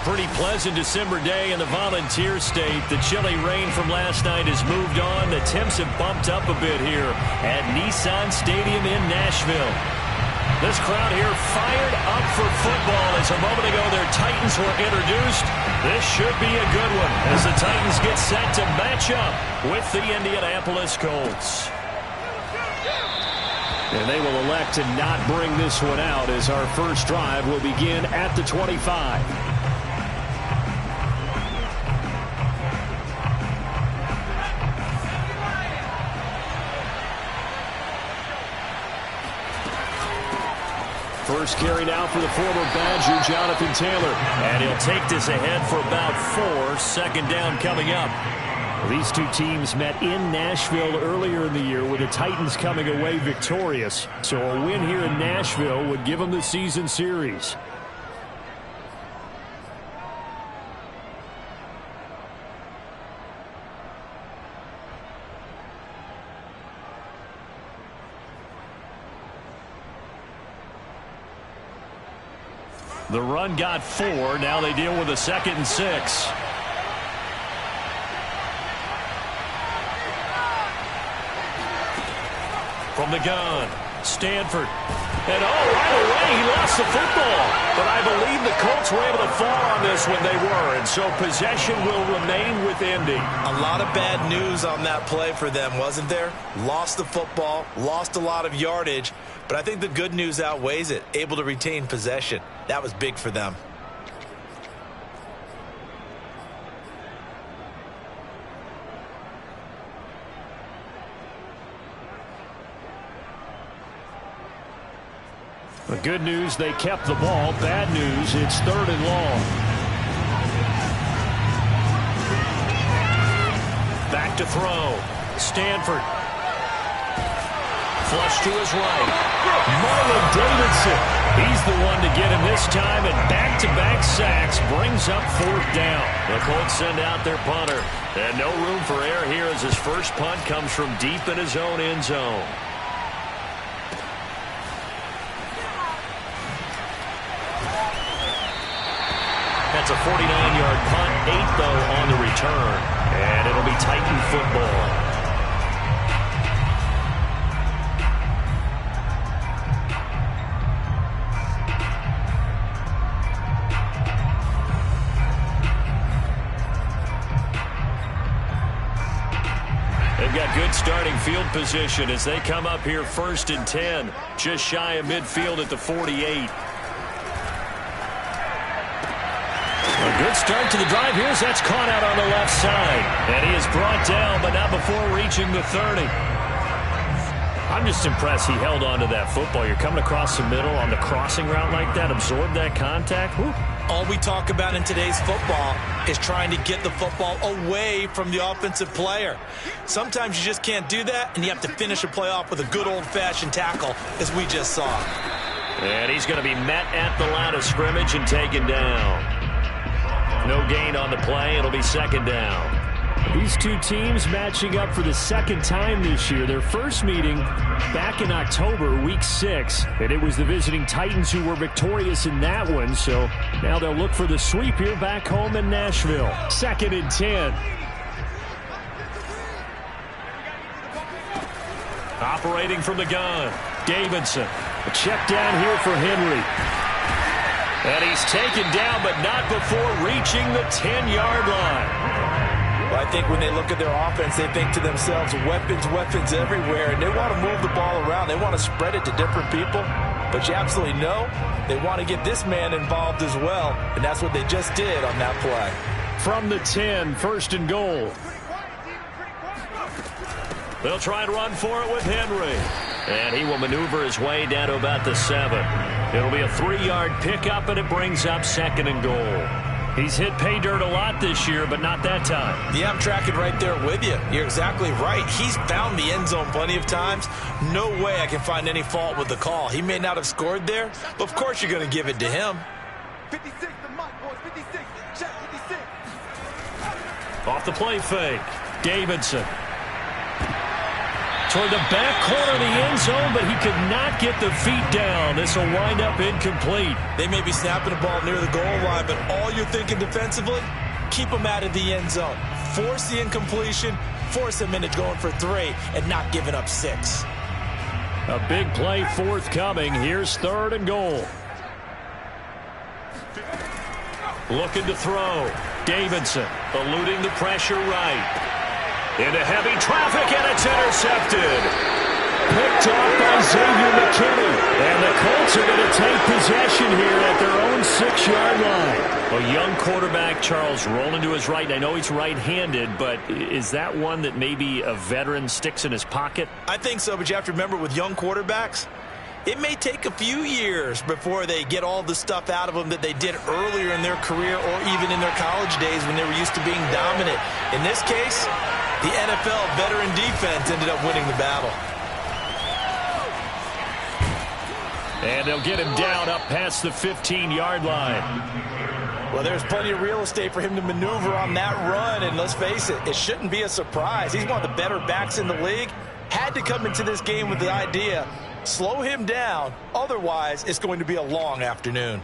pretty pleasant December day in the Volunteer State. The chilly rain from last night has moved on. The temps have bumped up a bit here at Nissan Stadium in Nashville. This crowd here fired up for football as a moment ago their Titans were introduced. This should be a good one as the Titans get set to match up with the Indianapolis Colts. And they will elect to not bring this one out as our first drive will begin at the 25. First carry now for the former Badger, Jonathan Taylor. And he'll take this ahead for about 4. Second down coming up. These two teams met in Nashville earlier in the year with the Titans coming away victorious. So a win here in Nashville would give them the season series. The run got 4. Now they deal with a 2nd and 6. From the gun, Stanford. And right away he lost the football. But I believe the Colts were able to fall on this when they were. And so possession will remain with Indy. A lot of bad news on that play for them, wasn't there? Lost the football, lost a lot of yardage. But I think the good news outweighs it. Able to retain possession. That was big for them. The good news, they kept the ball. Bad news, it's 3rd and long. Back to throw. Stanford. Flush to his right. Marlon Davidson. He's the one to get him this time, and back-to-back sacks brings up 4th down. The Colts send out their punter. And no room for error here as his first punt comes from deep in his own end zone. That's a 49-yard punt, 8 though on the return. And it'll be Titan football. They've got good starting field position as they come up here 1st and 10. Just shy of midfield at the 48. A good start to the drive here as that's caught out on the left side. And he is brought down, but not before reaching the 30. I'm just impressed he held on to that football. You're coming across the middle on the crossing route like that, absorb that contact. Whew. All we talk about in today's football is trying to get the football away from the offensive player. Sometimes you just can't do that, and you have to finish a play off with a good old-fashioned tackle, as we just saw. And he's going to be met at the line of scrimmage and taken down. No gain on the play. It'll be 2nd down. These two teams matching up for the 2nd time this year. Their first meeting back in October, week 6. And it was the visiting Titans who were victorious in that one. So now they'll look for the sweep here back home in Nashville. 2nd and 10. Operating from the gun, Davidson. A check down here for Henry. And he's taken down, but not before reaching the 10-yard line. Well, I think when they look at their offense, they think to themselves, weapons everywhere, and they want to move the ball around. They want to spread it to different people. But you absolutely know they want to get this man involved as well, and that's what they just did on that play. From the 10, 1st and goal. They'll try and run for it with Henry. And he will maneuver his way down to about the 7. It'll be a 3-yard pickup, and it brings up 2nd and goal. He's hit pay dirt a lot this year, but not that time. Yeah, I'm tracking right there with you. You're exactly right. He's found the end zone plenty of times. No way I can find any fault with the call. He may not have scored there, but of course you're going to give it to him. 56, the mic, boys, 56, check 56. Off the play fake, Davidson. toward the back corner of the end zone, but he could not get the feet down. This will wind up incomplete. They may be snapping the ball near the goal line, but all you're thinking defensively, keep them out of the end zone. Force the incompletion, force them into going for 3 and not giving up 6. A big play forthcoming. Here's 3rd and goal. Looking to throw. Davidson eluding the pressure right. Into heavy traffic, and it's intercepted. Picked off by Xavier McKinney. And the Colts are going to take possession here at their own 6-yard line. A young quarterback, Charles, rolling to his right. I know he's right-handed, but is that one that maybe a veteran sticks in his pocket? I think so, but you have to remember with young quarterbacks, it may take a few years before they get all the stuff out of them that they did earlier in their career or even in their college days when they were used to being dominant. In this case, the NFL veteran defense ended up winning the battle. And they'll get him down up past the 15-yard line. Well, there's plenty of real estate for him to maneuver on that run, and let's face it, it shouldn't be a surprise. He's one of the better backs in the league. Had to come into this game with the idea, slow him down, otherwise it's going to be a long afternoon.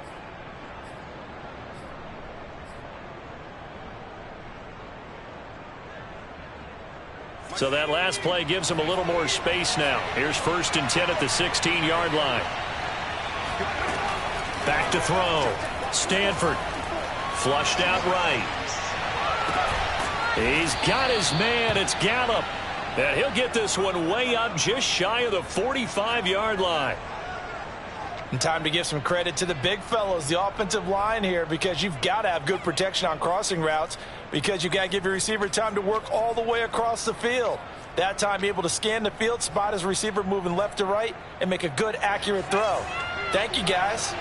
So that last play gives him a little more space now. Here's 1st and 10 at the 16-yard line. Back to throw. Stanford flushed out right. He's got his man. It's Gallup. And he'll get this one way up just shy of the 45-yard line. And time to give some credit to the big fellows, the offensive line here, because you've got to have good protection on crossing routes because you've got to give your receiver time to work all the way across the field. That time, be able to scan the field, spot his receiver moving left to right, and make a good, accurate throw. Thank you, guys.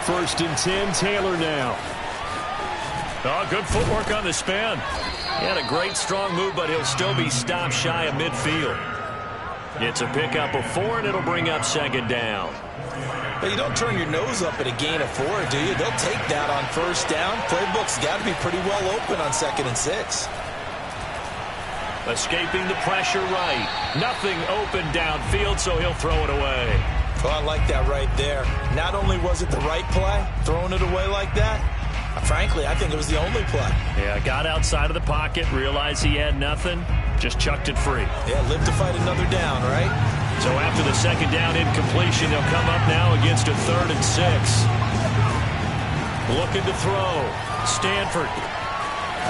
1st and 10, Taylor now. Oh, good footwork on the spin. He had a great, strong move, but he'll still be stopped shy of midfield. It's a pickup of 4, and it'll bring up 2nd down. But you don't turn your nose up at a gain of 4, do you? They'll take that on 1st down. Playbook's got to be pretty well open on 2nd and 6. Escaping the pressure right. Nothing open downfield, so he'll throw it away. Oh, I like that right there. Not only was it the right play, throwing it away like that, frankly, I think it was the only play. Yeah, got outside of the pocket, realized he had nothing, just chucked it free. Yeah, live to fight another down, right? So after the 2nd down incompletion, they'll come up now against a 3rd and 6. Looking to throw. Stanford.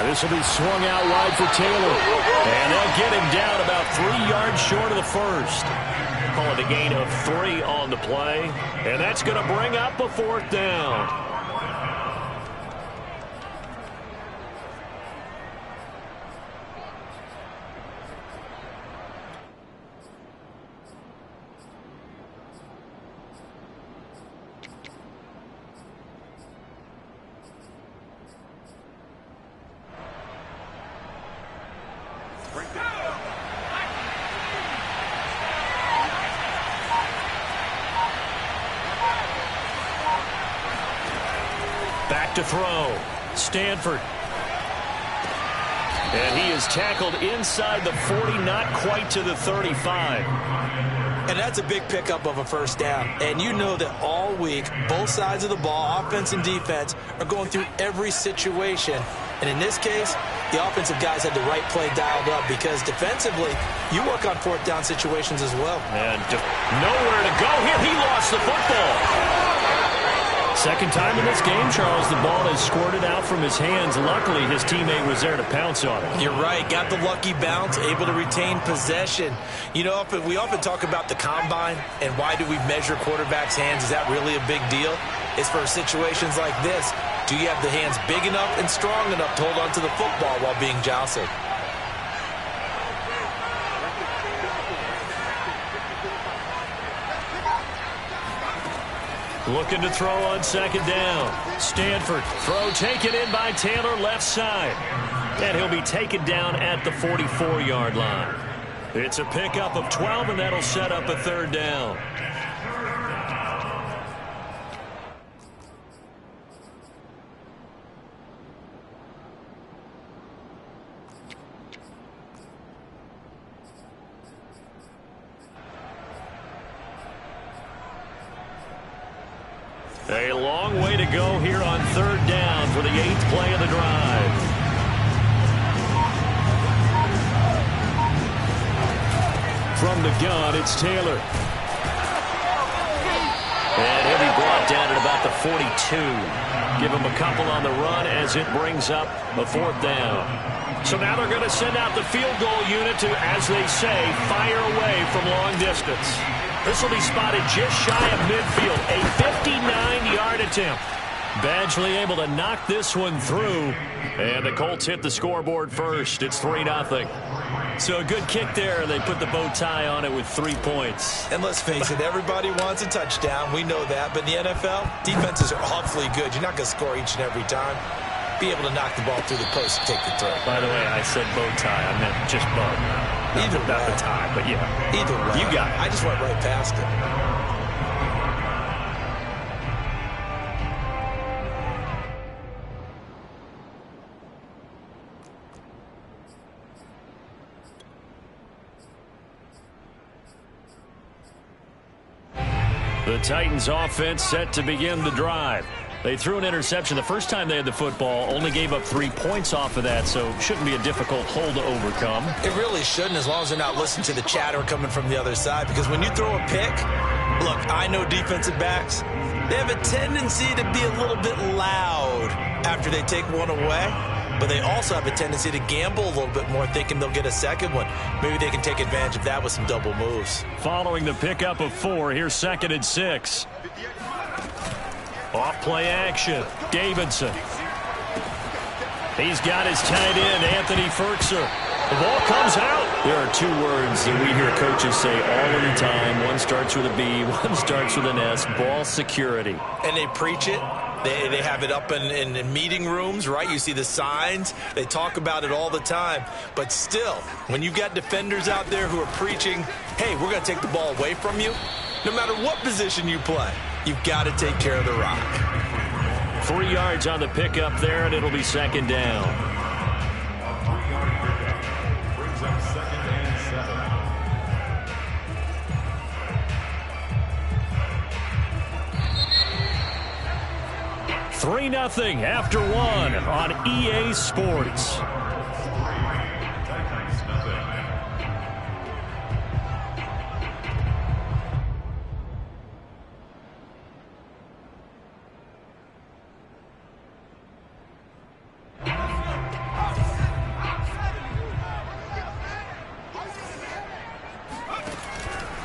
This will be swung out wide for Taylor. And they'll get him down about 3 yards short of the 1st. Call it a gain of 3 on the play. And that's going to bring up a 4th down. Back to throw. Stanford. And he is tackled inside the 40, not quite to the 35. And that's a big pickup of a 1st down. And you know that all week, both sides of the ball, offense and defense, are going through every situation. And in this case, the offensive guys had the right play dialed up because defensively, you work on 4th down situations as well. And nowhere to go here. He lost the football. 2nd time in this game, Charles, the ball has squirted out from his hands. Luckily, his teammate was there to pounce on it. You're right. Got the lucky bounce, able to retain possession. You know, we often talk about the combine and why do we measure quarterbacks' hands. Is that really a big deal? It's for situations like this. Do you have the hands big enough and strong enough to hold on to the football while being jostled? Looking to throw on 2nd down. Stanford. Throw taken in by Taylor, left side. And he'll be taken down at the 44-yard line. It's a pickup of 12, and that'll set up a 3rd down. to go here on 3rd down for the 8th play of the drive. From the gun, it's Taylor. And he'll be brought down at about the 42. Give him a couple on the run as it brings up a 4th down. So now they're going to send out the field goal unit to, as they say, fire away from long distance. This will be spotted just shy of midfield. A 59-yard attempt. Badgley able to knock this one through. And the Colts hit the scoreboard first. It's 3-0. So a good kick there. They put the bow tie on it with 3 points. And let's face it, everybody wants a touchdown. We know that. But in the NFL, defenses are awfully good. You're not going to score each and every time. Be able to knock the ball through the post and take the throw. By the way, I said bow tie. I meant just bow. Either way. Not the tie, but yeah. Either way. You got it. I just went right past it. The Titans offense set to begin the drive. They threw an interception the first time they had the football, only gave up 3 points off of that, so shouldn't be a difficult hole to overcome. It really shouldn't, as long as they're not listening to the chatter coming from the other side, because when you throw a pick, look, I know defensive backs, they have a tendency to be a little bit loud after they take one away, but they also have a tendency to gamble a little bit more, thinking they'll get a second one. Maybe they can take advantage of that with some double moves. Following the pickup of 4, here's 2nd and 6. Off play action. Davidson. He's got his tight end, Anthony Ferkser. The ball comes out. There are 2 words that we hear coaches say all of the time. One starts with a B, one starts with an S. Ball security. And they preach it. They have it up in meeting rooms, right? You see the signs. They talk about it all the time. But still, when you've got defenders out there who are preaching, hey, we're going to take the ball away from you, no matter what position you play, you've got to take care of the rock. 3 yards on the pickup there, and it'll be 2nd down. Brings up 2nd and 7. 3-0 after 1 on EA Sports.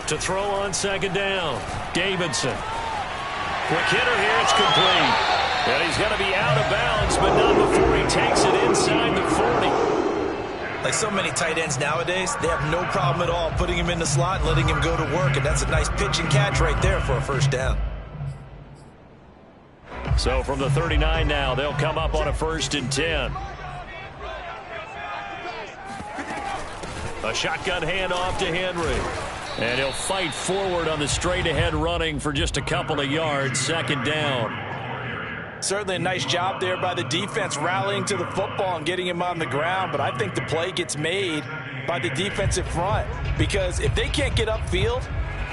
To throw on 2nd down, Davidson. Quick hitter here, it's complete. And he's going to be out of bounds, but not before he takes it inside the 40. Like so many tight ends nowadays, they have no problem at all putting him in the slot and letting him go to work, and that's a nice pitch and catch right there for a 1st down. So from the 39 now, they'll come up on a 1st and 10. A shotgun handoff to Henry. And he'll fight forward on the straight-ahead running for just a couple of yards. 2nd down. Certainly a nice job there by the defense rallying to the football and getting him on the ground, but I think the play gets made by the defensive front, because if they can't get upfield,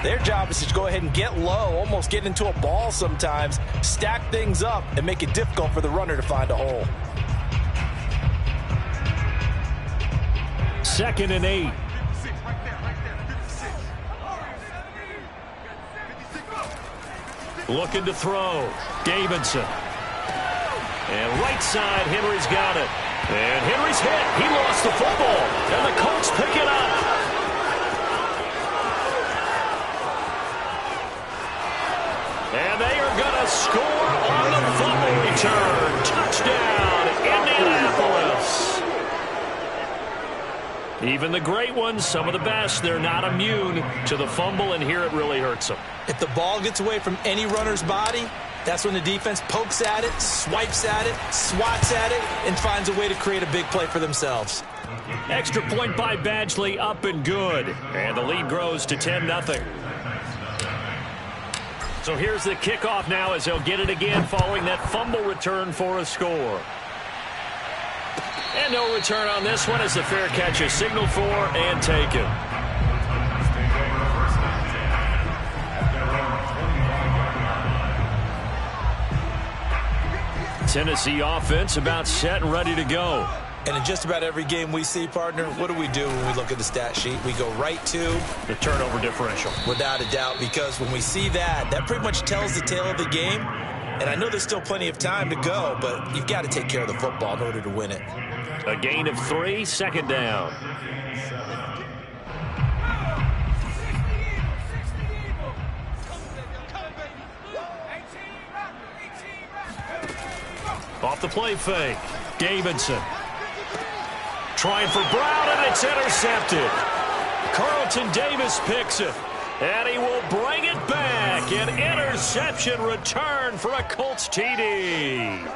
their job is to go ahead and get low, almost get into a ball sometimes, stack things up, and make it difficult for the runner to find a hole. 2nd and 8. Looking to throw. Davidson. And right side, Henry's got it. And Henry's hit. He lost the football. And the Colts pick it up. And they are going to score on the fumble return. Touchdown, Indianapolis. Even the great ones, some of the best, they're not immune to the fumble, and here it really hurts them. If the ball gets away from any runner's body, that's when the defense pokes at it, swipes at it, swats at it, and finds a way to create a big play for themselves. Extra point by Badgley, up and good. And the lead grows to 10-0. So here's the kickoff now as they'll get it again following that fumble return for a score. And no return on this one as the fair catch is signaled for and taken. Tennessee offense about set and ready to go. And in just about every game we see, partner, what do we do when we look at the stat sheet? We go right to the turnover differential. Without a doubt, because when we see that, that pretty much tells the tale of the game. And I know there's still plenty of time to go, but you've got to take care of the football in order to win it. A gain of 3, second down. Off the play fake. Davidson. Trying for Brown, and it's intercepted. Carlton Davis picks it. And he will bring it back. An interception return for a Colts TD.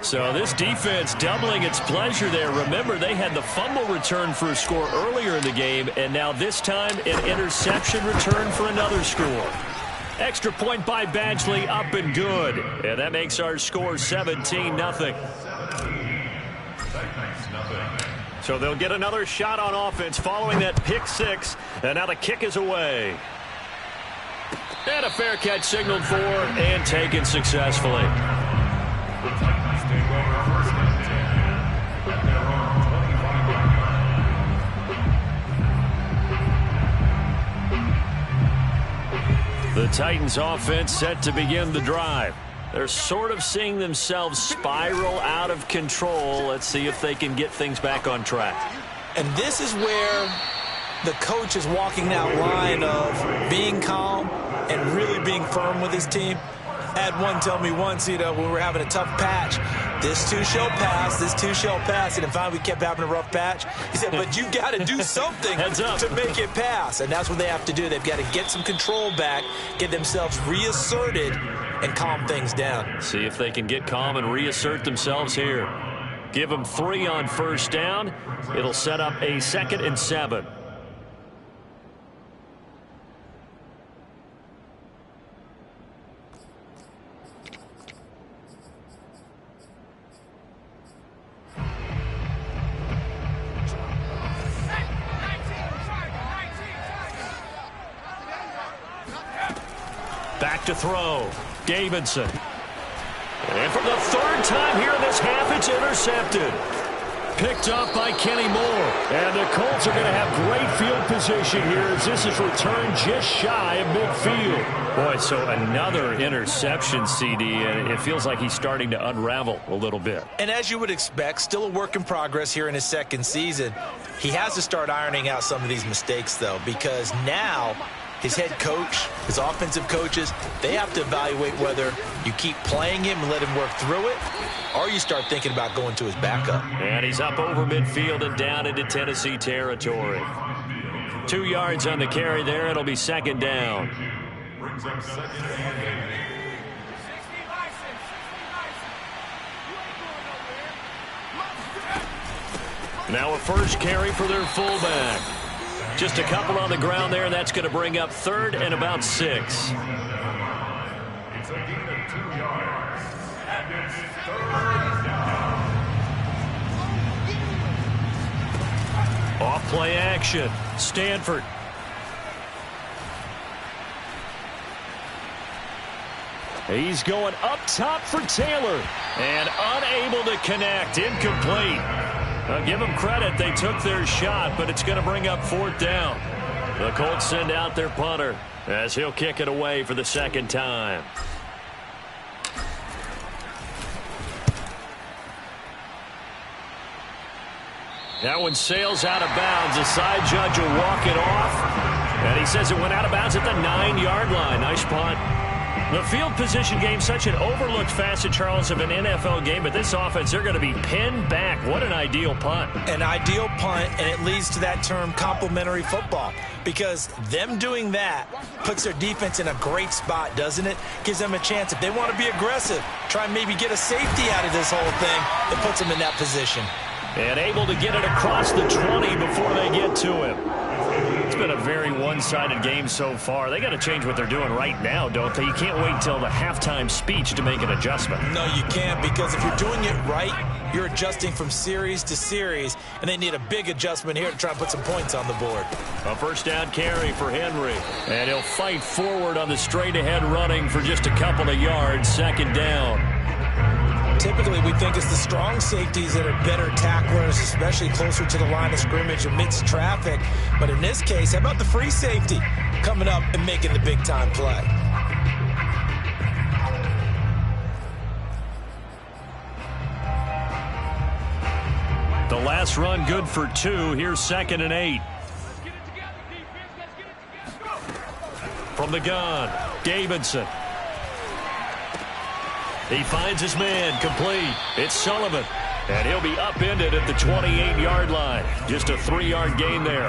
So this defense doubling its pleasure there. Remember, they had the fumble return for a score earlier in the game, and now this time an interception return for another score. Extra point by Badgley, up and good. And that makes our score 17-0. So they'll get another shot on offense following that pick 6. And now the kick is away. And a fair catch signaled for and taken successfully. The Titans offense set to begin the drive. They're sort of seeing themselves spiral out of control. Let's see if they can get things back on track. And this is where the coach is walking that line of being calm and really being firm with his team. I had one tell me once, when we were having a tough patch, this too shall pass, this too shall pass. And finally we kept having a rough patch. He said, but you got to do something to make it pass. And that's what they have to do. They've got to get some control back, get themselves reasserted, and calm things down. See if they can get calm and reassert themselves here. Give them 3 on first down. It'll set up a 2nd and 7. Back to throw. Davidson. And for the 3rd time here in this half, it's intercepted. Picked up by Kenny Moore. And the Colts are going to have great field position here as this is returned just shy of midfield. Boy, so another interception, CD, and it feels like he's starting to unravel a little bit. And as you would expect, still a work in progress here in his 2nd season. He has to start ironing out some of these mistakes, though, because now his head coach, his offensive coaches, they have to evaluate whether you keep playing him and let him work through it, or you start thinking about going to his backup. And he's up over midfield and down into Tennessee territory. 2 yards on the carry there. It'll be 2nd down. Now a first carry for their fullback. Just a couple on the ground there. That's going to bring up 3rd and about 6. It's a gain of 2 yards. And it's 3rd down. Off play action. Stanford. He's going up top for Taylor. And unable to connect. Incomplete. Give them credit. They took their shot, but it's going to bring up 4th down. The Colts send out their punter as he'll kick it away for the 2nd time. That one sails out of bounds. The side judge will walk it off. And he says it went out of bounds at the 9-yard line. Nice punt. The field position game, such an overlooked facet, Charles, of an NFL game. But this offense, they're going to be pinned back. What an ideal punt. An ideal punt, and it leads to that term complementary football. Because them doing that puts their defense in a great spot, doesn't it? Gives them a chance. If they want to be aggressive, try and maybe get a safety out of this whole thing, it puts them in that position. And able to get it across the 20 before they get to him. It's been a very one-sided game so far. They got to change what they're doing right now, don't they? You can't wait until the halftime speech to make an adjustment. No, you can't, because if you're doing it right, you're adjusting from series to series, and they need a big adjustment here to try and put some points on the board. A first down carry for Henry. And he'll fight forward on the straight-ahead running for just a couple of yards. 2nd down. typically we think it's the strong safeties that are better tacklers, especially closer to the line of scrimmage amidst traffic. But in this case, how about the free safety coming up and making the big-time play? The last run good for 2. Here's 2nd and 8. From the gun, Davidson. He finds his man, complete. It's Sullivan. And he'll be upended at the 28-yard line. Just a 3-yard gain there.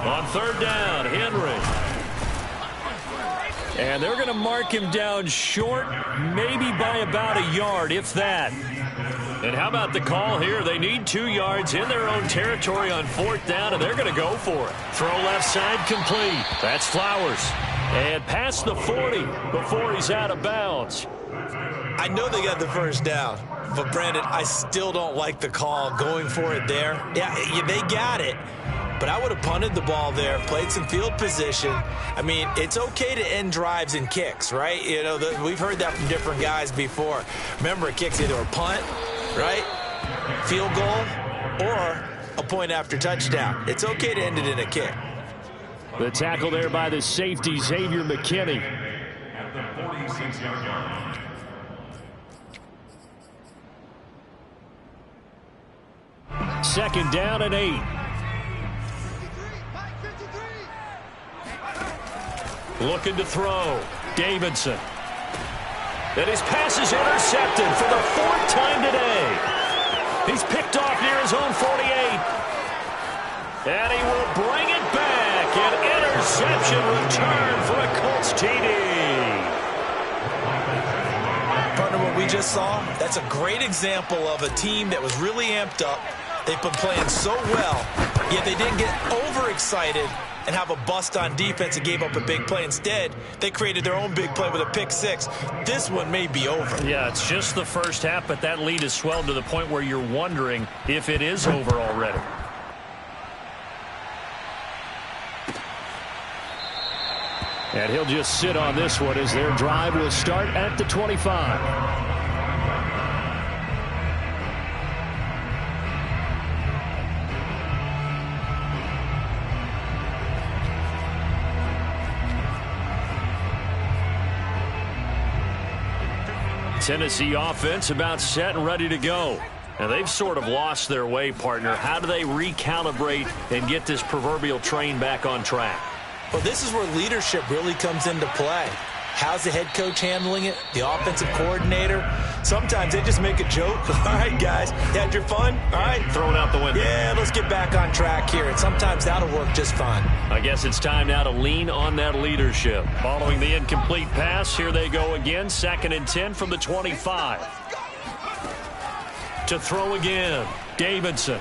On 3rd down, Henry. And they're going to mark him down short, maybe by about a yard, if that. And how about the call here? They need 2 yards in their own territory on 4th down, and they're going to go for it. Throw left side complete. That's Flowers. And past the 40 before he's out of bounds. I know they got the 1st down, but Brandon, I still don't like the call going for it there. Yeah, they got it. But I would have punted the ball there, played some field position. I mean, it's okay to end drives and kicks, right? You know, we've heard that from different guys before. Remember, a kick's either a punt, right, field goal, or a point after touchdown. It's okay to end it in a kick. The tackle there by the safety, Xavier McKinney. At the 46-yard line. Second down and 8. Looking to throw. Davidson. And his pass is intercepted for the 4th time today. He's picked off near his own 48. And he will bring it back. An interception return for a Colts TD. Partner, what we just saw, that's a great example of a team that was really amped up. They've been playing so well, yet they didn't get overexcited and have a bust on defense and gave up a big play. Instead, they created their own big play with a pick 6. This one may be over. Yeah, it's just the first half, but that lead has swelled to the point where you're wondering if it is over already. And he'll just sit on this one as their drive will start at the 25. Tennessee offense about set and ready to go. Now they've sort of lost their way, partner. How do they recalibrate and get this proverbial train back on track? Well, this is where leadership really comes into play. How's the head coach handling it? The offensive coordinator? Sometimes they just make a joke. All right, guys, you had your fun? All right. Throw it out the window. Yeah, let's get back on track here. And sometimes that'll work just fine. I guess it's time now to lean on that leadership. Following the incomplete pass, here they go again. 2nd and 10 from the 25. To throw again, Davidson.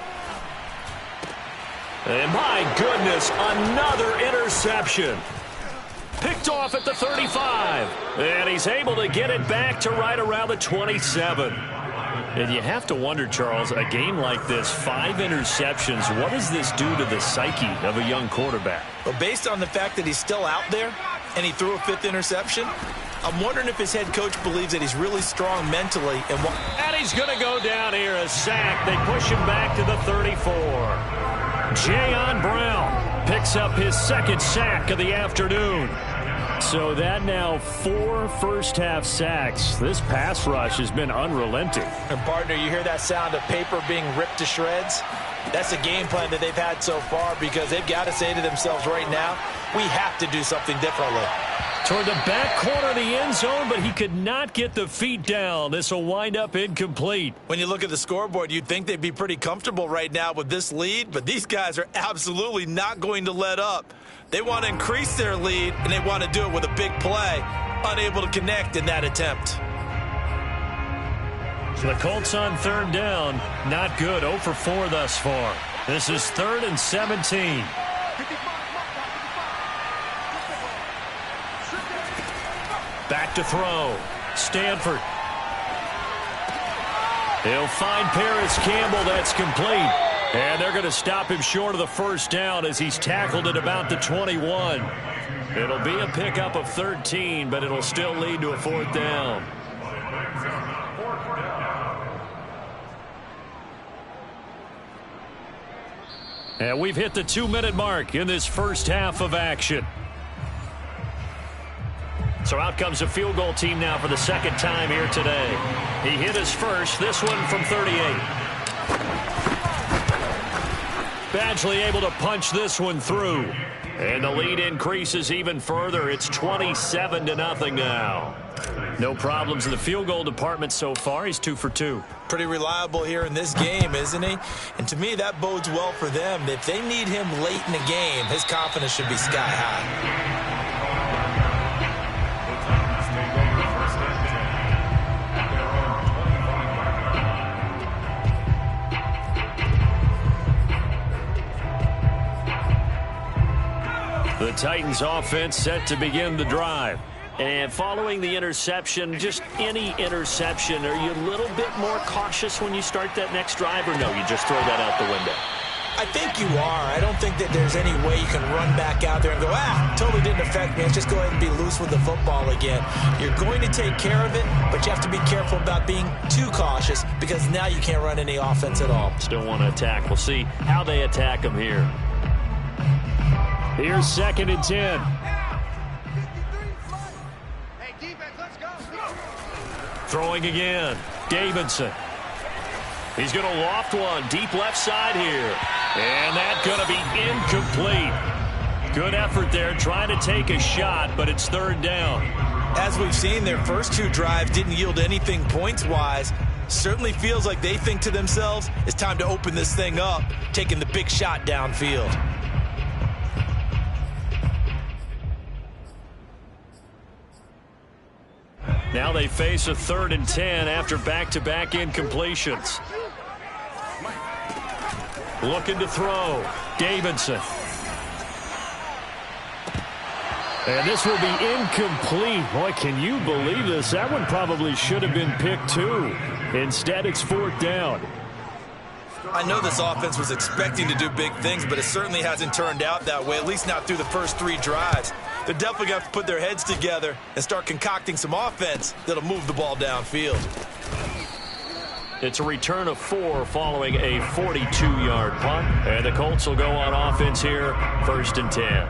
And my goodness, another interception. Picked off at the 35. And he's able to get it back to right around the 27. And you have to wonder, Charles, a game like this, 5 interceptions, what does this do to the psyche of a young quarterback? Well, based on the fact that he's still out there and he threw a 5th interception, I'm wondering if his head coach believes that he's really strong mentally. And he's going to go down here, a sack. They push him back to the 34. Jayon Brown picks up his 2nd sack of the afternoon. So that now 4 first-half sacks. This pass rush has been unrelenting. And, partner, you hear that sound of paper being ripped to shreds? That's a game plan that they've had so far because they've got to say to themselves right now, we have to do something differently. Toward the back corner of the end zone, but he could not get the feet down. This will wind up incomplete. When you look at the scoreboard, you'd think they'd be pretty comfortable right now with this lead, but these guys are absolutely not going to let up. They want to increase their lead, and they want to do it with a big play. Unable to connect in that attempt. So the Colts on 3rd down. Not good. 0 for 4 thus far. This is 3rd and 17. Back to throw. Stanford. He'll find Paris Campbell. That's complete. And they're going to stop him short of the 1st down as he's tackled at about the 21. It'll be a pickup of 13, but it'll still lead to a 4th down. And we've hit the 2-minute mark in this first half of action. So out comes a field goal team now for the second time here today. He hit his first, this one from 38. Badgley able to punch this one through. And the lead increases even further. It's 27-0 now. No problems in the field goal department so far. He's 2 for 2. Pretty reliable here in this game, isn't he? And to me, that bodes well for them. If they need him late in the game, his confidence should be sky high. The Titans offense set to begin the drive. And following the interception, just any interception, are you a little bit more cautious when you start that next drive, or no, you just throw that out the window? I think you are. I don't think that there's any way you can run back out there and go, totally didn't affect me. Let's just go ahead and be loose with the football again. You're going to take care of it, but you have to be careful about being too cautious because now you can't run any offense at all. Still want to attack. We'll see how they attack them here. Here's 2nd and 10. Throwing again. Davidson. He's going to loft one deep left side here. And that's going to be incomplete. Good effort there trying to take a shot, but it's 3rd down. As we've seen, their first 2 drives didn't yield anything points-wise. Certainly feels like they think to themselves, it's time to open this thing up, taking the big shot downfield. Now they face a 3rd and 10 after back-to-back incompletions. Looking to throw. Davidson. And this will be incomplete. Boy, can you believe this? That one probably should have been picked too. Instead, it's 4th down. I know this offense was expecting to do big things, but it certainly hasn't turned out that way, at least not through the first 3 drives. They're definitely going to have to put their heads together and start concocting some offense that'll move the ball downfield. It's a return of 4 following a 42-yard punt. And the Colts will go on offense here, 1st and 10.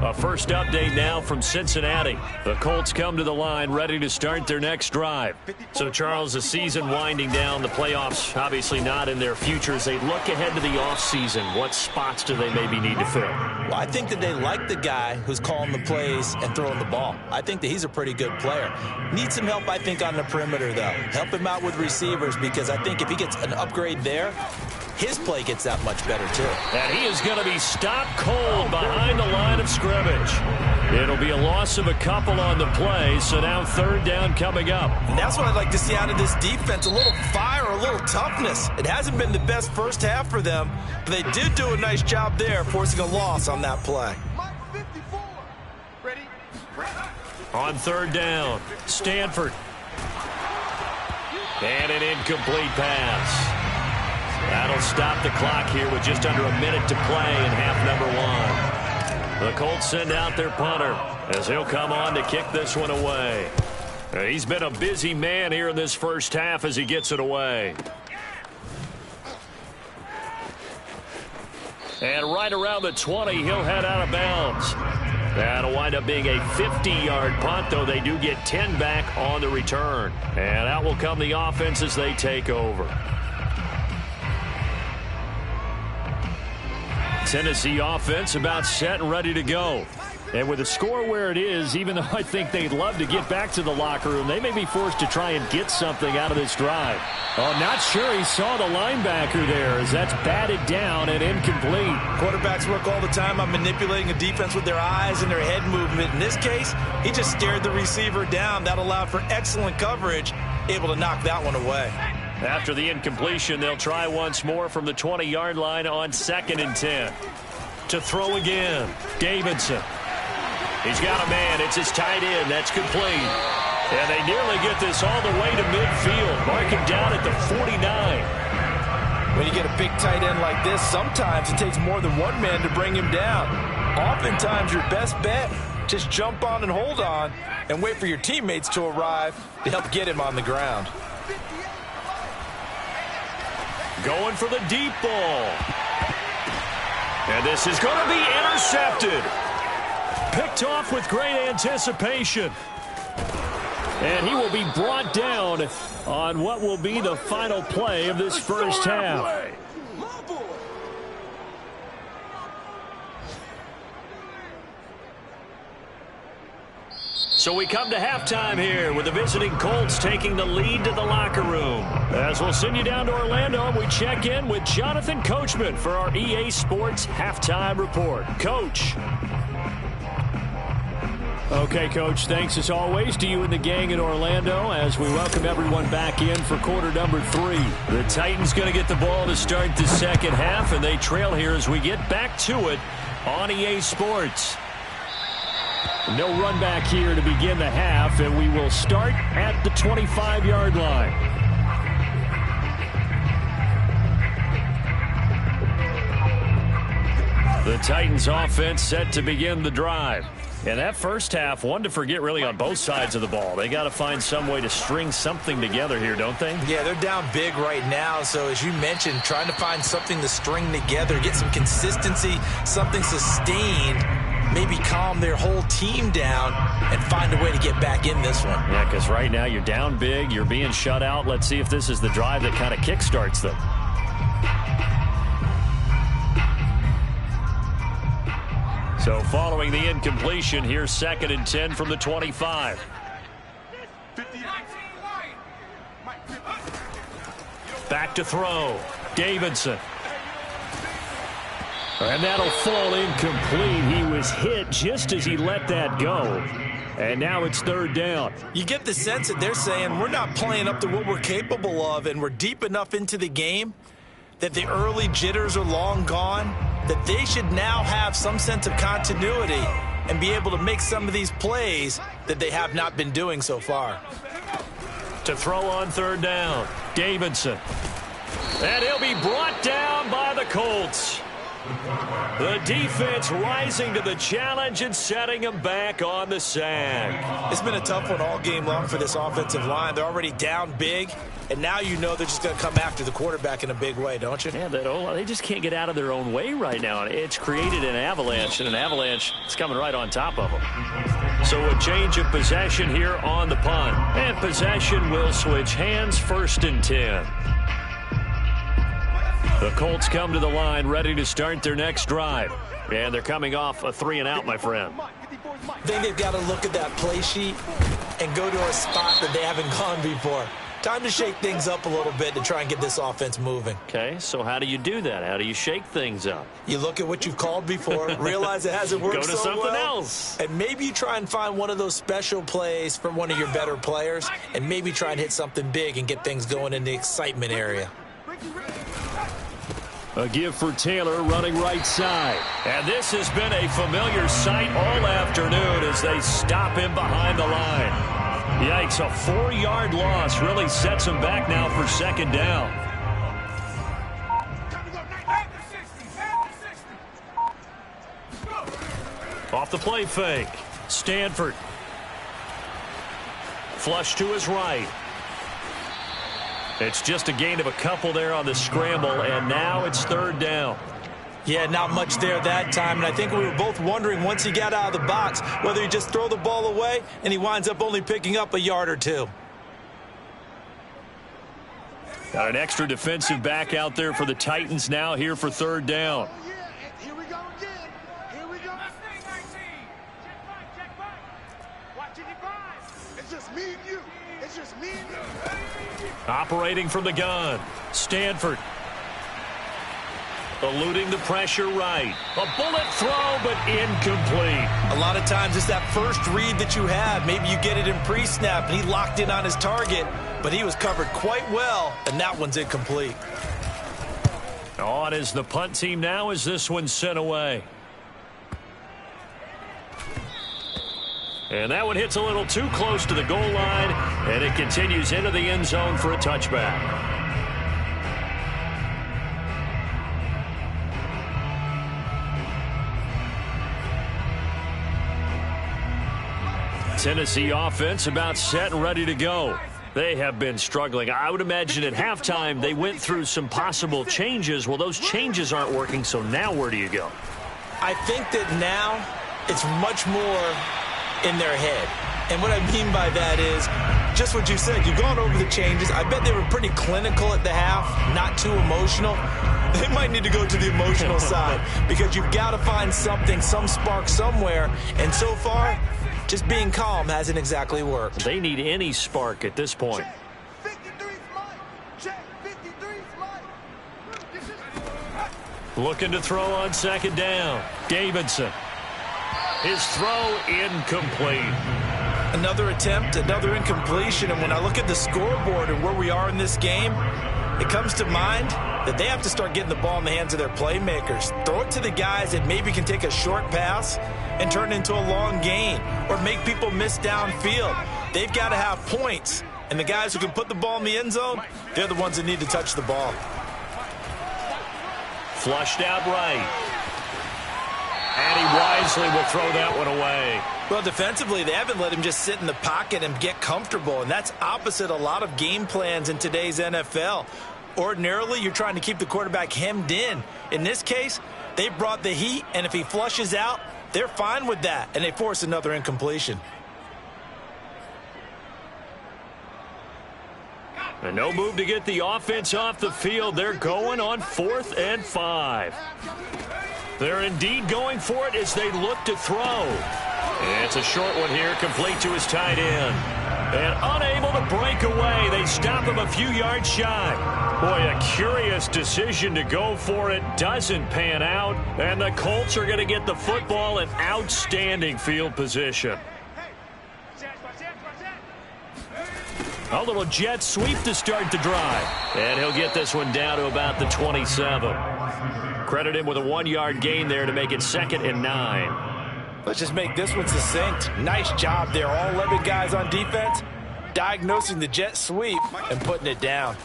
A first update now from Cincinnati. The Colts come to the line ready to start their next drive. So, Charles, the season winding down, the playoffs obviously not in their future. As they look ahead to the offseason, what spots do they maybe need to fill? Well, I think that they like the guy who's calling the plays and throwing the ball. I think that he's a pretty good player. Needs some help, I think, on the perimeter, though. Help him out with receivers because I think if he gets an upgrade there, his play gets that much better, too. And he is going to be stopped cold behind the line of scrimmage. It'll be a loss of a couple on the play, so now 3rd down coming up. And that's what I'd like to see out of this defense, a little fire, a little toughness. It hasn't been the best first half for them, but they did do a nice job there, forcing a loss on that play. On 3rd down, Stanford. And an incomplete pass. That'll stop the clock here with just under a minute to play in half number 1. The Colts send out their punter as he'll come on to kick this one away. He's been a busy man here in this first half as he gets it away. And right around the 20, he'll head out of bounds. That'll wind up being a 50-yard punt, though they do get 10 back on the return. And out will come the offense as they take over. Tennessee offense about set and ready to go. And with the score where it is, even though I think they'd love to get back to the locker room, they may be forced to try and get something out of this drive. Oh, not sure he saw the linebacker there as that's batted down and incomplete. Quarterbacks work all the time on manipulating a defense with their eyes and their head movement. In this case, he just stared the receiver down. That allowed for excellent coverage, able to knock that one away. After the incompletion, they'll try once more from the 20-yard line on 2nd and 10. To throw again, Davidson. He's got a man. It's his tight end. That's complete. And they nearly get this all the way to midfield. Mark him down at the 49. When you get a big tight end like this, sometimes it takes more than one man to bring him down. Oftentimes, your best bet, just jump on and hold on and wait for your teammates to arrive to help get him on the ground. Going for the deep ball. And this is going to be intercepted. Picked off with great anticipation. And he will be brought down on what will be the final play of this first half. So we come to halftime here with the visiting Colts taking the lead to the locker room. As we'll send you down to Orlando, we check in with Jonathan Coachman for our EA Sports Halftime Report. Coach. Okay, Coach, thanks as always to you and the gang in Orlando as we welcome everyone back in for quarter number 3. The Titans going to get the ball to start the second half, and they trail here as we get back to it on EA Sports. No run back here to begin the half, and we will start at the 25-yard line. The Titans offense set to begin the drive. And that first half, one to forget really on both sides of the ball. They got to find some way to string something together here, don't they? Yeah, they're down big right now. So as you mentioned, trying to find something to string together, get some consistency, something sustained, maybe calm their whole team down and find a way to get back in this one. Yeah, because right now you're down big, you're being shut out. Let's see if this is the drive that kind of kickstarts them. So following the incompletion, here's 2nd and 10 from the 25. Back to throw. Davidson. And that'll fall incomplete. He was hit just as he let that go. And now it's 3rd down. You get the sense that they're saying we're not playing up to what we're capable of, and we're deep enough into the game that the early jitters are long gone, that they should now have some sense of continuity and be able to make some of these plays that they have not been doing so far. To throw on 3rd down, Davidson. And he'll be brought down by the Colts. The defense rising to the challenge and setting them back on the sack. It's been a tough one all game long for this offensive line. They're already down big, and now you know they're just going to come after the quarterback in a big way, don't you? Yeah, they just can't get out of their own way right now. It's created an avalanche, and an avalanche is coming right on top of them. So a change of possession here on the punt. And possession will switch hands, 1st and 10. The Colts come to the line ready to start their next drive. And they're coming off a 3-and-out, my friend. I think they've got to look at that play sheet and go to a spot that they haven't gone before. Time to shake things up a little bit to try and get this offense moving. Okay, so how do you do that? How do you shake things up? You look at what you've called before, realize it hasn't worked so well. Go to something else. And maybe you try and find one of those special plays from one of your better players, and maybe try and hit something big and get things going in the excitement area. A give for Taylor running right side. And this has been a familiar sight all afternoon as they stop him behind the line. Yikes, a 4-yard loss really sets him back now for 2nd down. Off the play fake. Stanford. Flush to his right. It's just a gain of a couple there on the scramble, and now it's 3rd down. Yeah, not much there that time, and I think we were both wondering once he got out of the box whether he just throw the ball away, and he winds up only picking up a yard or 2. Got an extra defensive back out there for the Titans now here for 3rd down. Here we go again. Here we go. Check back. Watching it rise. It's just me and you. It's just me and you. Operating from the gun. Stanford. Eluding the pressure right. A bullet throw, but incomplete. A lot of times it's that first read that you have. Maybe you get it in pre-snap, and he locked in on his target, but he was covered quite well, and that one's incomplete. On is the punt team now as this one's sent away. And that one hits a little too close to the goal line, and it continues into the end zone for a touchback. Tennessee offense about set and ready to go. They have been struggling. I would imagine at halftime they went through some possible changes. Well, those changes aren't working, so now where do you go? I think that now it's much more in their head. And what I mean by that is just what you said. You've gone over the changes. I bet they were pretty clinical at the half, not too emotional. They might need to go to the emotional side because you've got to find something, some spark somewhere. And so far, just being calm hasn't exactly worked. They need any spark at this point. Looking to throw on second down. Davidson. His throw incomplete. Another attempt, another incompletion. And when I look at the scoreboard and where we are in this game, it comes to mind that they have to start getting the ball in the hands of their playmakers. Throw it to the guys that maybe can take a short pass and turn it into a long gain or make people miss downfield. They've got to have points. And the guys who can put the ball in the end zone, they're the ones that need to touch the ball. Flushed out right. And he wisely will throw that one away. Well, defensively, they haven't let him just sit in the pocket and get comfortable, and that's opposite a lot of game plans in today's NFL. Ordinarily, you're trying to keep the quarterback hemmed in. In this case, they brought the heat, and if he flushes out, they're fine with that, and they force another incompletion. And no move to get the offense off the field. They're going on 4th and 5. They're indeed going for it as they look to throw. And it's a short one here, complete to his tight end. And unable to break away. They stop him a few yards shy. Boy, a curious decision to go for it. Doesn't pan out. And the Colts are going to get the football in outstanding field position. A little jet sweep to start the drive. And he'll get this one down to about the 27. Credit him with a 1-yard gain there to make it 2nd and 9. Let's just make this one succinct. Nice job there. All 11 guys on defense diagnosing the jet sweep and putting it down.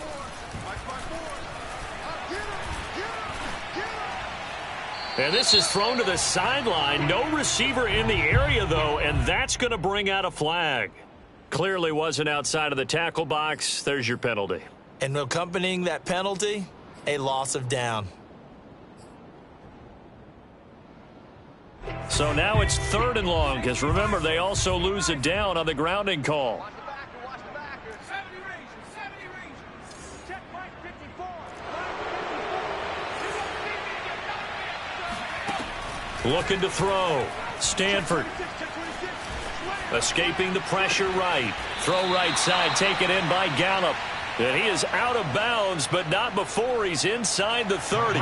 And this is thrown to the sideline. No receiver in the area, though, and that's going to bring out a flag. Clearly wasn't outside of the tackle box. There's your penalty. And accompanying that penalty, a loss of down. So now it's 3rd and long, because remember, they also lose a down on the grounding call. Looking to throw. Stanford. Escaping the pressure right. Throw right side, taken in by Gallup. And he is out of bounds, but not before he's inside the 30.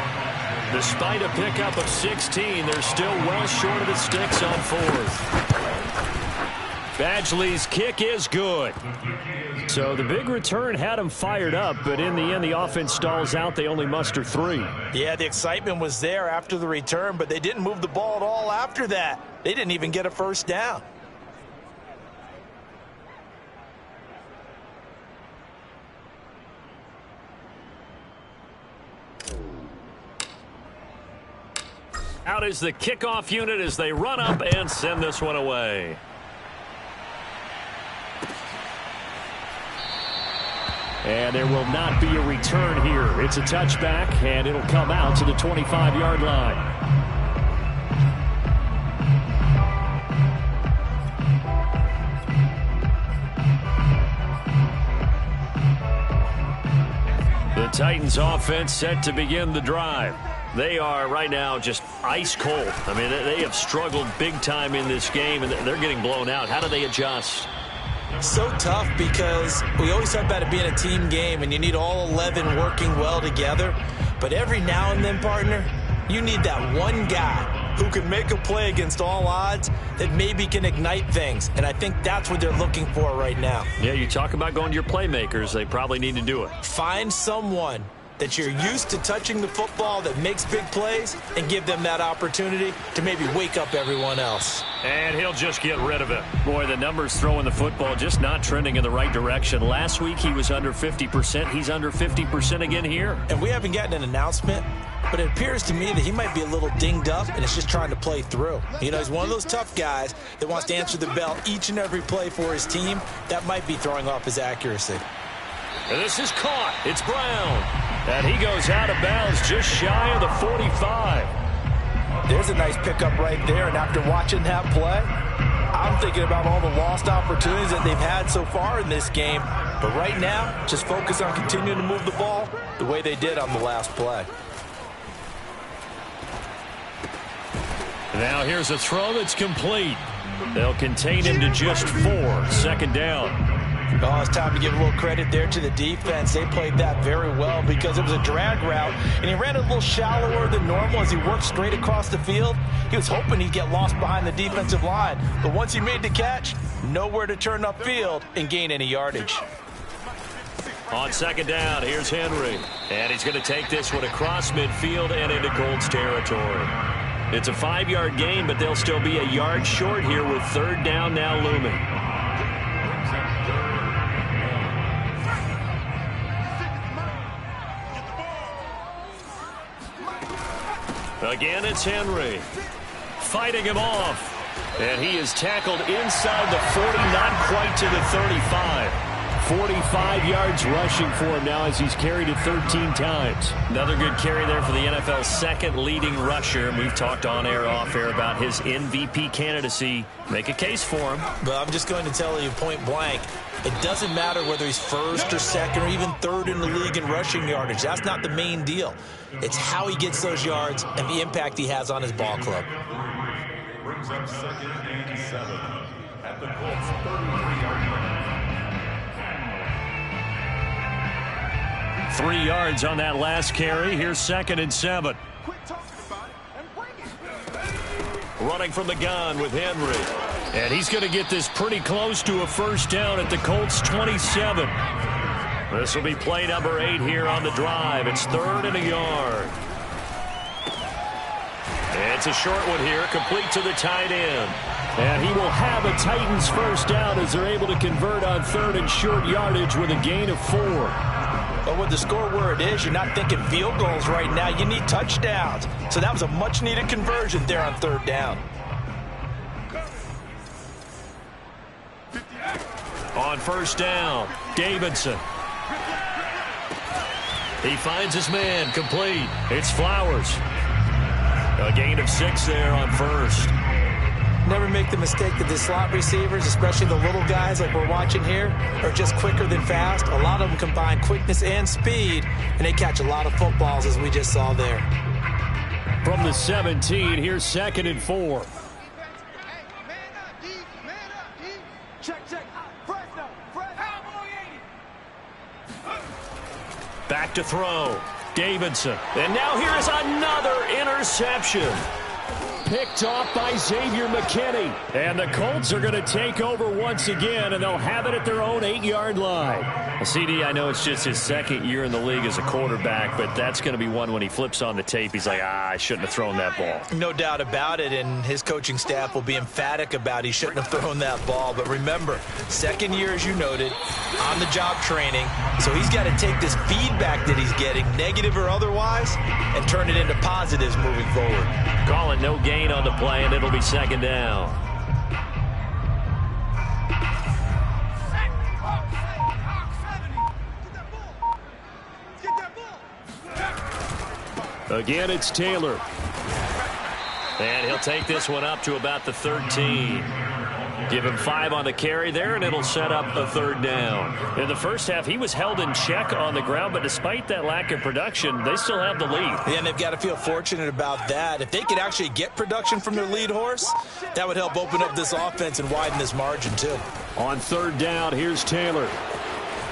Despite a pickup of 16, they're still well short of the sticks on 4th. Badgley's kick is good. So the big return had him fired up, but in the end, the offense stalls out. They only muster 3. Yeah, the excitement was there after the return, but they didn't move the ball at all after that. They didn't even get a first down. Out is the kickoff unit as they run up and send this one away. And there will not be a return here. It's a touchback, and it'll come out to the 25-yard line. The Titans offense set to begin the drive. They are right now just ice cold. I mean, they have struggled big time in this game, and they're getting blown out. How do they adjust? So tough because we always talk about it being a team game, and you need all 11 working well together. But every now and then, partner, you need that one guy who can make a play against all odds that maybe can ignite things. And I think that's what they're looking for right now. Yeah, you talk about going to your playmakers. They probably need to do it. Find someone that you're used to touching the football that makes big plays and give them that opportunity to maybe wake up everyone else. And he'll just get rid of it. Boy, the numbers throwing the football just not trending in the right direction. Last week he was under 50%. He's under 50% again here. And we haven't gotten an announcement but it appears to me that he might be a little dinged up and is just trying to play through. You know, he's one of those tough guys that wants to answer the bell each and every play for his team. That might be throwing off his accuracy. And this is caught. It's Brown. And he goes out of bounds just shy of the 45. There's a nice pickup right there, and after watching that play, I'm thinking about all the lost opportunities that they've had so far in this game. But right now, just focus on continuing to move the ball the way they did on the last play. Now here's a throw that's complete. They'll contain him to just 4. Second down. Oh, it's time to give a little credit there to the defense. They played that very well because it was a drag route, and he ran a little shallower than normal as he worked straight across the field. He was hoping he'd get lost behind the defensive line, but once he made the catch, nowhere to turn upfield and gain any yardage. On second down, here's Henry, and he's going to take this one across midfield and into Colts territory. It's a 5-yard gain, but they'll still be a yard short here with third down now looming. Again, it's Henry. Fighting him off. And he is tackled inside the 40, not quite to the 35. 45 yards rushing for him now as he's carried it 13 times. Another good carry there for the NFL's second leading rusher. And we've talked on air, off air about his MVP candidacy. Make a case for him. But I'm just going to tell you point blank, it doesn't matter whether he's first or second or even third in the league in rushing yardage. That's not the main deal. It's how he gets those yards and the impact he has on his ball club. Brings up 2nd and 7 at the Colts 33-yard line. 3 yards on that last carry. Here's 2nd and 7. Quit talking about it and bring it. Running from the gun with Henry. And he's going to get this pretty close to a first down at the Colts 27. This will be play number 8 here on the drive. It's 3rd and a yard. It's a short one here, complete to the tight end. And he will have a Titans first down as they're able to convert on 3rd and short yardage with a gain of 4. But with the score where it is, you're not thinking field goals right now. You need touchdowns. So that was a much-needed conversion there on 3rd down. On first down, Davidson. He finds his man, complete. It's Flowers. A gain of 6 there on first. Never make the mistake that the slot receivers, especially the little guys like we're watching here, are just quicker than fast. A lot of them combine quickness and speed, and they catch a lot of footballs, as we just saw there. From the 17, here's 2nd and 4. Hey, man up, D. Man up, D. Check. Fresno. Back to throw. Davidson. And now here is another interception. Picked off by Xavier McKinney. And the Colts are going to take over once again, and they'll have it at their own 8-yard line. Well, CD, I know it's just his 2nd year in the league as a quarterback, but that's going to be one when he flips on the tape. He's like, I shouldn't have thrown that ball. No doubt about it, and his coaching staff will be emphatic about he shouldn't have thrown that ball. But remember, 2nd year, as you noted, on-the-job training. So he's got to take this feedback that he's getting, negative or otherwise, and turn it into positives moving forward. Call it no gain on the play, and it'll be 2nd down. Again, it's Taylor. And he'll take this one up to about the 13. Give him 5 on the carry there, and it'll set up a 3rd down. In the first half, he was held in check on the ground, but despite that lack of production, they still have the lead. Yeah, and they've got to feel fortunate about that. If they could actually get production from their lead horse, that would help open up this offense and widen this margin, too. On 3rd down, here's Taylor.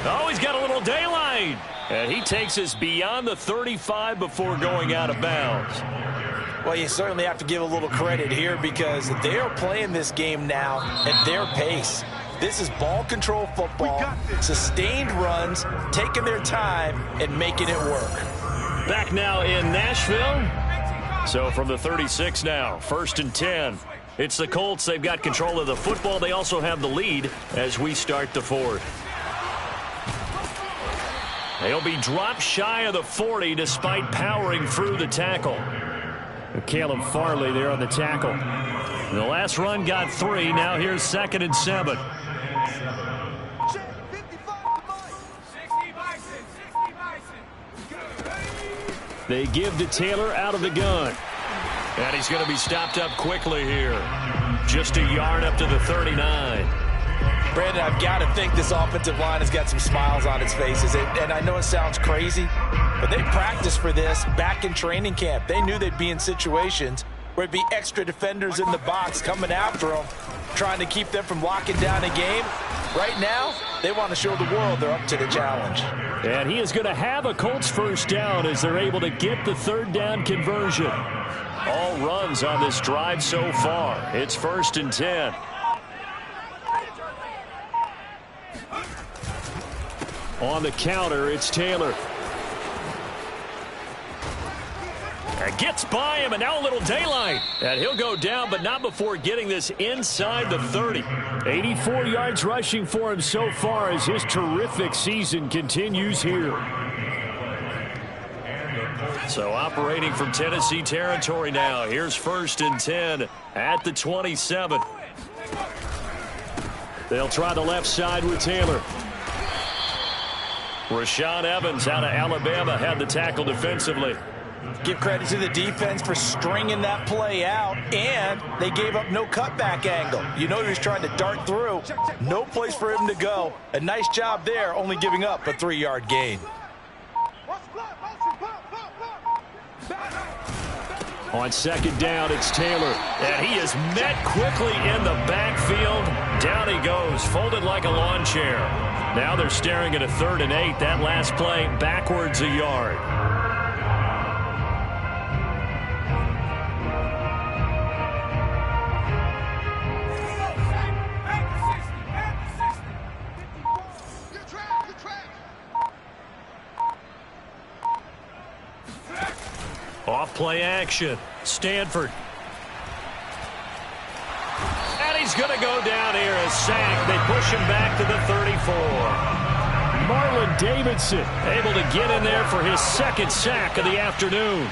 Oh, he's got a little daylight. And he takes us beyond the 35 before going out of bounds. Well, you certainly have to give a little credit here because they are playing this game now at their pace. This is ball control football, sustained runs, taking their time and making it work. Back now in Nashville. So from the 36 now, 1st and 10. It's the Colts. They've got control of the football. They also have the lead as we start the 4th. He'll be dropped shy of the 40 despite powering through the tackle. Caleb Farley there on the tackle. The last run got 3. Now here's 2nd and 7. They give to Taylor out of the gun. And he's going to be stopped up quickly here. Just a yard up to the 39. Brandon, I've got to think this offensive line has got some smiles on its faces. And I know it sounds crazy, but they practiced for this back in training camp. They knew they'd be in situations where it'd be extra defenders in the box coming after them, trying to keep them from locking down a game. Right now, they want to show the world they're up to the challenge. And he is going to have a Colts first down as they're able to get the 3rd down conversion. All runs on this drive so far. It's 1st and 10. On the counter, it's Taylor. And gets by him, and now a little daylight. And he'll go down, but not before getting this inside the 30. 84 yards rushing for him so far as his terrific season continues here. So operating from Tennessee territory now. Here's 1st and 10 at the 27. They'll try the left side with Taylor. Rashaan Evans out of Alabama had the tackle defensively. Give credit to the defense for stringing that play out, and they gave up no cutback angle. You know he was trying to dart through. No place for him to go. A nice job there, only giving up a 3-yard gain. On 2nd down, it's Taylor. And he is met quickly in the backfield. Down he goes, folded like a lawn chair. Now they're staring at a 3rd and 8. That last play backwards a yard. Off play action. Stanford. And he's going to go down here. A sack. They push him back to the 34. Marlon Davidson able to get in there for his 2nd sack of the afternoon.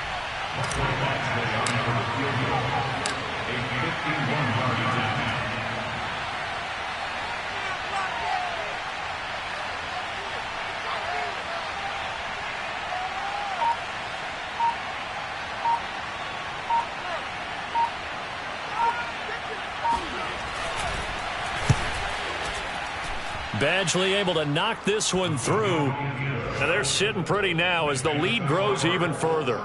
Badgley able to knock this one through. And they're sitting pretty now as the lead grows even further.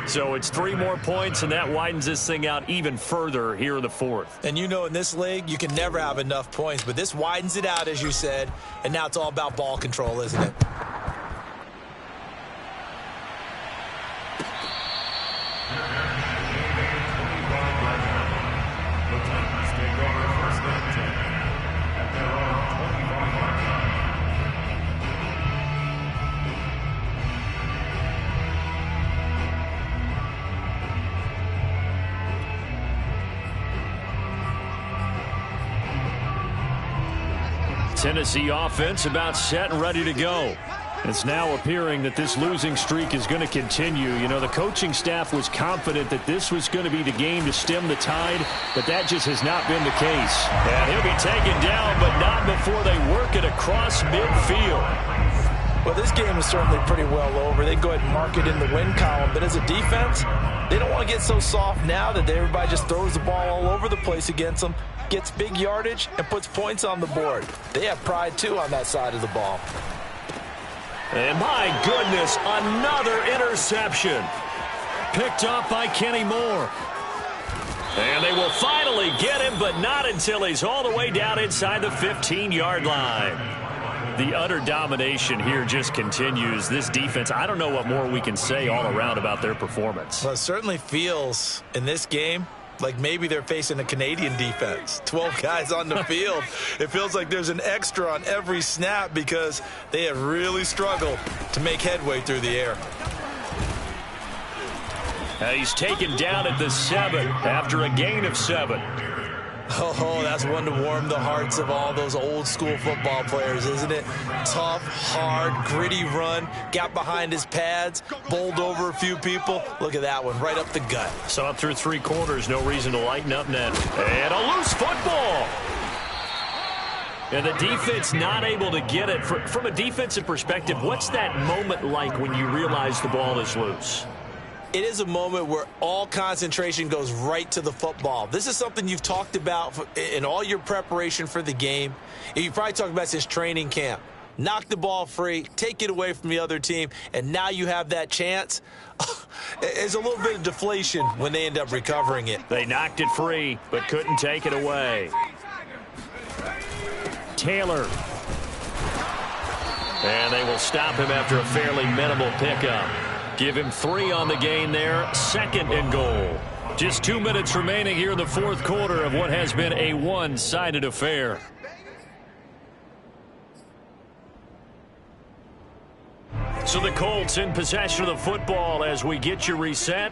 So it's 3 more points, and that widens this thing out even further here in the 4th. And you know in this league, you can never have enough points, but this widens it out, as you said, and now it's all about ball control, isn't it? Tennessee offense about set and ready to go. It's now appearing that this losing streak is going to continue. You know, the coaching staff was confident that this was going to be the game to stem the tide, but that just has not been the case. And he'll be taken down, but not before they work it across midfield. Well, this game is certainly pretty well over. They can go ahead and mark it in the win column, but as a defense, they don't want to get so soft now that everybody just throws the ball all over the place against them, gets big yardage, and puts points on the board. They have pride, too, on that side of the ball. And my goodness, another interception. Picked off by Kenny Moore. And they will finally get him, but not until he's all the way down inside the 15-yard line. The utter domination here just continues. This defense, I don't know what more we can say all around about their performance. Well, it certainly feels in this game like maybe they're facing a Canadian defense. 12 guys on the field. It feels like there's an extra on every snap because they have really struggled to make headway through the air. He's taken down at the 7 after a gain of 7. Oh, that's one to warm the hearts of all those old school football players, isn't it? Tough, hard, gritty run, got behind his pads, bowled over a few people. Look at that one, right up the gut. So up through 3 quarters, no reason to lighten up net. And a loose football. And the defense not able to get it. From a defensive perspective, what's that moment like when you realize the ball is loose? It is a moment where all concentration goes right to the football. This is something you've talked about in all your preparation for the game. You probably talked about since training camp. Knock the ball free, take it away from the other team, and now you have that chance. There's a little bit of deflation when they end up recovering it. They knocked it free, but couldn't take it away. Taylor. And they will stop him after a fairly minimal pickup. Give him 3 on the gain there, 2nd and goal. Just 2 minutes remaining here in the 4th quarter of what has been a one-sided affair. So the Colts in possession of the football as we get you reset.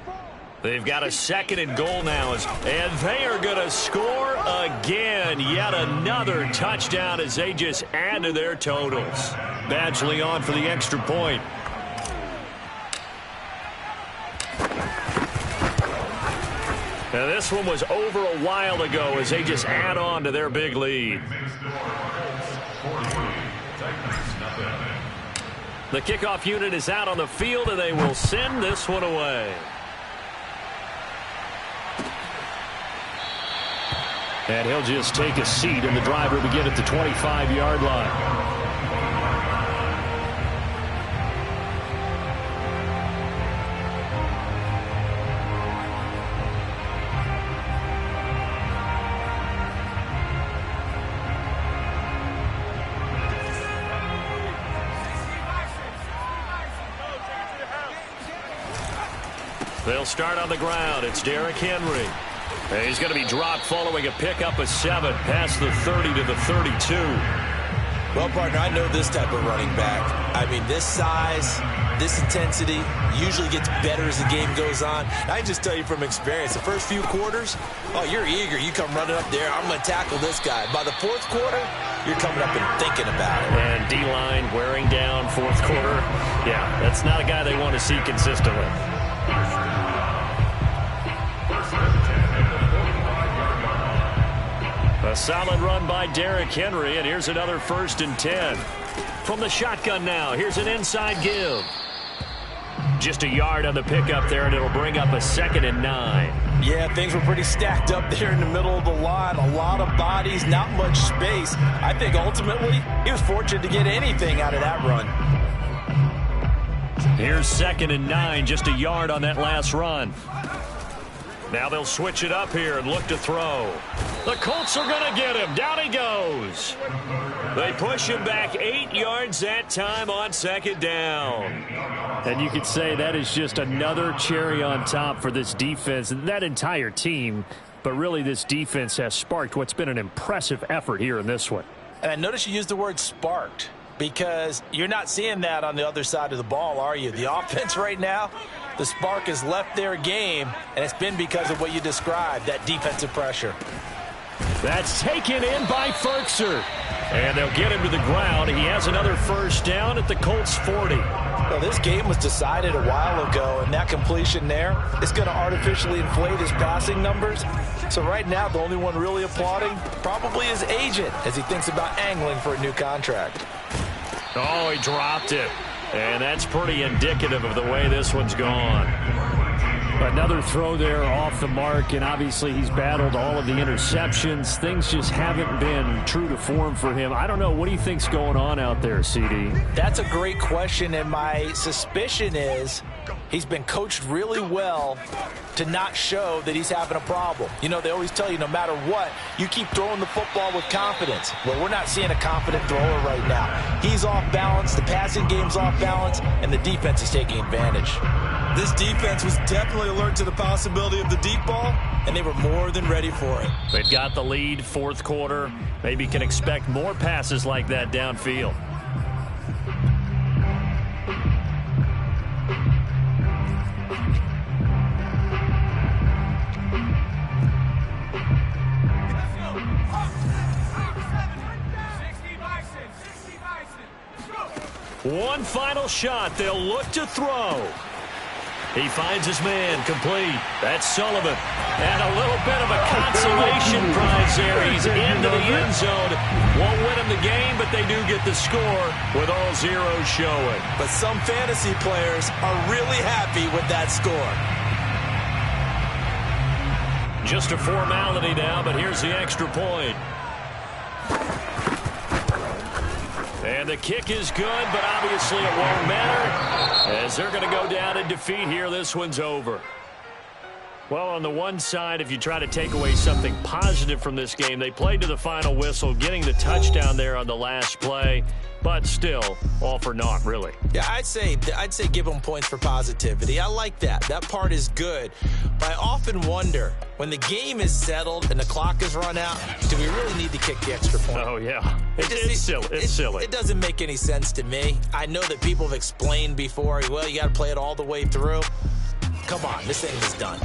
They've got a 2nd and goal now, and they are going to score again. Yet another touchdown as they just add to their totals. Badgley on for the extra point. Now this one was over a while ago as they just add on to their big lead. The kickoff unit is out on the field, and they will send this one away. And he'll just take a seat, and the drive will begin at the 25-yard line. They'll start on the ground. It's Derrick Henry. And he's going to be dropped following a pickup of 7 past the 30 to the 32. Well, partner, I know this type of running back. I mean, this size, this intensity usually gets better as the game goes on. I can just tell you from experience, the first few quarters, oh, you're eager. You come running up there. I'm going to tackle this guy. By the 4th quarter, you're coming up and thinking about it. And D-line wearing down 4th quarter. Yeah, that's not a guy they want to see consistently. A solid run by Derrick Henry, and here's another 1st and 10. From the shotgun now, here's an inside give. Just a yard on the pickup there, and it'll bring up a 2nd and 9. Yeah, things were pretty stacked up there in the middle of the line. A lot of bodies, not much space. I think ultimately he was fortunate to get anything out of that run. Here's 2nd and 9, just a yard on that last run. Now they'll switch it up here and look to throw. The Colts are going to get him. Down he goes. They push him back 8 yards that time on 2nd down. And you could say that is just another cherry on top for this defense and that entire team. But really, this defense has sparked what's been an impressive effort here in this one. And I notice you used the word sparked, because you're not seeing that on the other side of the ball, are you? The offense right now, the spark has left their game, and it's been because of what you described, that defensive pressure. That's taken in by Ferkser. And they'll get him to the ground. He has another 1st down at the Colts 40. Well, this game was decided a while ago, and that completion there is going to artificially inflate his passing numbers. So right now, the only one really applauding probably his agent as he thinks about angling for a new contract. Oh, he dropped it. And that's pretty indicative of the way this one's gone. Another throw there off the mark, and obviously he's battled all of the interceptions. Things just haven't been true to form for him. I don't know. What do you think's going on out there, CD? That's a great question, and my suspicion is he's been coached really well to not show that he's having a problem. You know, they always tell you no matter what, you keep throwing the football with confidence. Well, we're not seeing a confident thrower right now. He's off balance, the passing game's off balance, and the defense is taking advantage. This defense was definitely alert to the possibility of the deep ball, and they were more than ready for it. They've got the lead, 4th quarter. Maybe can expect more passes like that downfield. one final shot. They'll look to throw. He finds his man, complete. That's Sullivan. And a little bit of a consolation prize there. He's into the end zone. Won't win him the game, but they do get the score with all zeros showing. But some fantasy players are really happy with that score. Just a formality now, but here's the extra point. And the kick is good, but obviously it won't matter as they're going to go down in defeat here. This one's over. Well, on the one side, if you try to take away something positive from this game, they played to the final whistle, getting the touchdown there on the last play, but still, all for naught, really. Yeah, I'd say give them points for positivity. I like that. That part is good. But I often wonder, when the game is settled and the clock is run out, do we really need to kick the extra point? Oh, yeah. It's silly. It's silly. It doesn't make any sense to me. I know that people have explained before, well, you got to play it all the way through. Come on, this thing is done.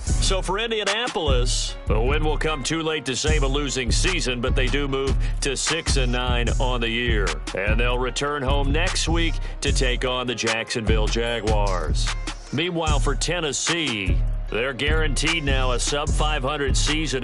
So for Indianapolis, the win will come too late to save a losing season, but they do move to 6-9 on the year. And they'll return home next week to take on the Jacksonville Jaguars. Meanwhile, for Tennessee, they're guaranteed now a sub-500 season.